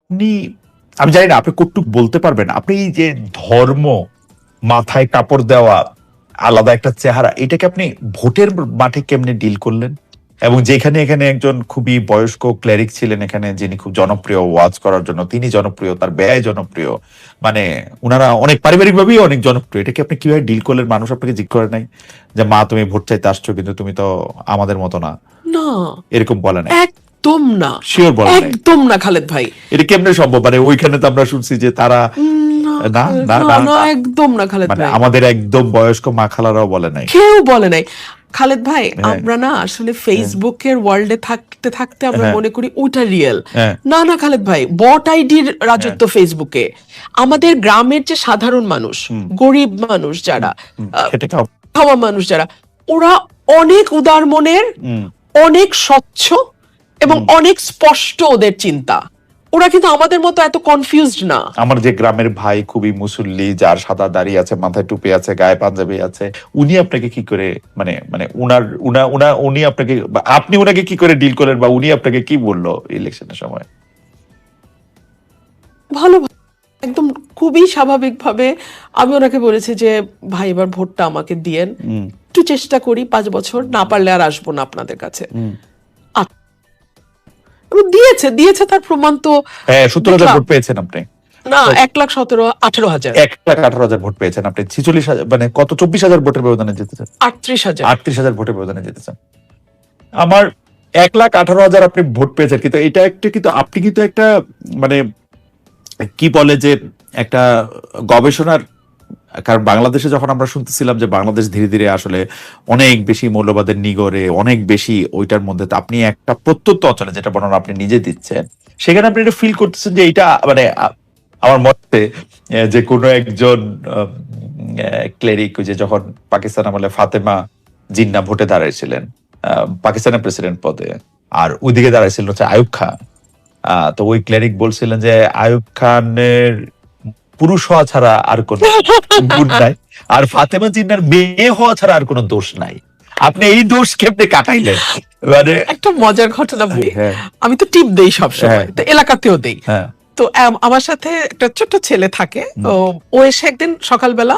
আপনি, আমি জানি না আপনি কতটুক বলতে পারবেন, আপনি এই যে ধর্ম, মাথায় কাপড় দেওয়া, আলাদা একটা চেহারা, এটাকে আপনি ভোটের মাঠে কেমনে ডিল করলেন? এবং যেখানে এখানে একজন খুবই বয়স্ক ক্লেরিক ছিলেন এখানে, যিনি খুব জনপ্রিয় ওয়াজ করার জন্য, তিনি জনপ্রিয়, তার ব্যয় জনপ্রিয়, মানে উনারা অনেক পারিবারিক ভাবেই অনেক জনপ্রিয়, এটাকে আপনি কিভাবে ডিল করলেন? মানুষ আপনাকে জিজ্ঞেস করে নাই যে মা তুমি ভোট চাইতে আসছো কিন্তু তুমি তো আমাদের মতো না, না, এরকম বলে নাই? একদম না, শিওর বলে নাই? একদম না খালেদ ভাই, এটা কেমনে সম্ভব? মানে ওইখানে তো আমরা শুনছি যে তারা না না খালেদ, না না না না, একদম না খালেদ মানে ভাই, আমাদের একদম বয়স্ক মা খালারাও বলে নাই? কেউ বলে নাই খালেদ ভাই। হ্যাঁ। আমরা না আসলে ফেসবুকের ওয়ার্ল্ডে থাকতে থাকতে আমরা হ্যাঁ। মনে করি ওটা রিয়েল। হ্যাঁ। না না খালেদ ভাই, বট আইডির রাজত্ব ফেসবুকে। আমাদের গ্রামের যে সাধারণ মানুষ, গরিব মানুষ যারা, খেটে খাও খাওয়া মানুষ যারা, ওরা অনেক উদার মনের, অনেক স্বচ্ছ এবং অনেক স্পষ্ট ওদের চিন্তা। ওরা কিন্তু আমাদের মতো এত কনফিউজড না। আমার যে গ্রামের ভাই খুবই মুসল্লি, যার সাদা দাড়ি আছে, মাথায় টুপি আছে, গায়ে পাঞ্জাবি আছে, উনি আপনাকে কি করে মানে মানে উনার উনা উনা উনি আপনাকে বা আপনি উনাকে কি করে ডিল করলেন, বা উনি আপনাকে কি বললো ইলেকশনের সময়? ভালো, একদম খুবই স্বাভাবিকভাবে আমি ওনাকে বলেছি যে ভাই এবার ভোটটা আমাকে দিয়েন, একটু চেষ্টা করি 5 বছর, না পারলে আর আসবো না আপনাদের কাছে। দিয়েছে দিয়েছে তার প্রমাণ তো। হ্যাঁ, 17,000 ভোট পেয়েছেন আপনি? না, 1,17,18,000 1,18,000 ভোট পেয়েছেন আপনি। 46,000 মানে কত, 24,000 ভোটের ব্যবধানে জিতেছেন? 38,000 38,000 ভোটের ব্যবধানে জিতেছেন। আমার 1,18,000 আপনি ভোট পেয়েছেন, কিন্তু এটা একটা, কিন্তু আপনি কিন্তু একটা মানে কি বলে যে একটা গবেষণার, কারণ বাংলাদেশে যখন আমরা শুনতেছিলাম যে বাংলাদেশ ধীরে ধীরে আসলে অনেক বেশি মৌলবাদের নিগড়ে, অনেক বেশি ওইটার মধ্যে, তো আপনি একটা প্রত্যন্ত অঞ্চলে, যেটা বর্ণনা আপনি নিজে দিচ্ছেন, সেখানে আপনি এটা ফিল করতেছেন যে এটা মানে আমার মতে যে কোনো একজন ক্লেরিক, যে যখন পাকিস্তান আমলে ফাতেমা জিন্নাহ ভোটে দাঁড়াইছিলেন পাকিস্তানের প্রেসিডেন্ট পদে, আর ওইদিকে দাঁড়াইছিলেন হচ্ছে আইয়ুব খান, তো ওই ক্লেরিক বলছিলেন যে আইয়ুব খানের পুরুষ হওয়া ছাড়া আর কোন গুণ নাই, আর ফাতেমা জিন্নাহর মেয়ে হওয়া ছাড়া আর কোন দোষ নাই। আপনি এই দোষ কেমনে কাটাইলেন? মানে একটা মজার ঘটনা বলি। হ্যাঁ। আমি তো টিপ দেই সবসময়, তো এলাকাতেও দেই। হ্যাঁ। তো আমার সাথে একটা ছোট্ট ছেলে থাকে, ও এসে একদিন সকালবেলা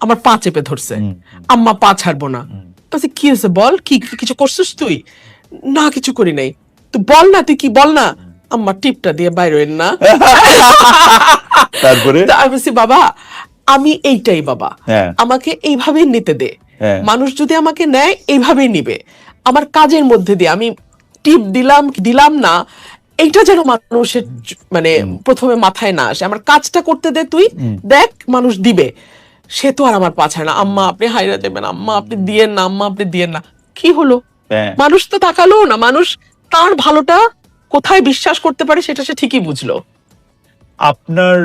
আমার পা চেপে ধরছে, আম্মা পা ছাড়বো না। বলছি কি হয়েছে বল, কি কিছু করছিস তুই? না কিছু করি নাই। তো বল না, তুই কি বল না। আম্মা টিপটা দিয়ে বাইরে হইন না। তারপরে আমি বলছি বাবা আমি এইটাই বাবা, আমাকে এইভাবেই নিতে দে, মানুষ যদি আমাকে নেয় এইভাবেই নিবে, আমার কাজের মধ্যে দিয়ে আমি টিপ দিলাম দিলাম না এইটা যেন মানুষের মানে প্রথমে মাথায় না আসে, আমার কাজটা করতে দে, তুই দেখ মানুষ দিবে। সে তো আর আমার পাছায় না, আম্মা আপনি হাইরা দেবেন, আম্মা আপনি দিয়েন না, আম্মা আপনি দিয়েন না। কি হলো, মানুষ তো তাকালো না, মানুষ তার ভালোটা কোথায় বিশ্বাস করতে পারে সেটা সে ঠিকই বুঝলো। আপনার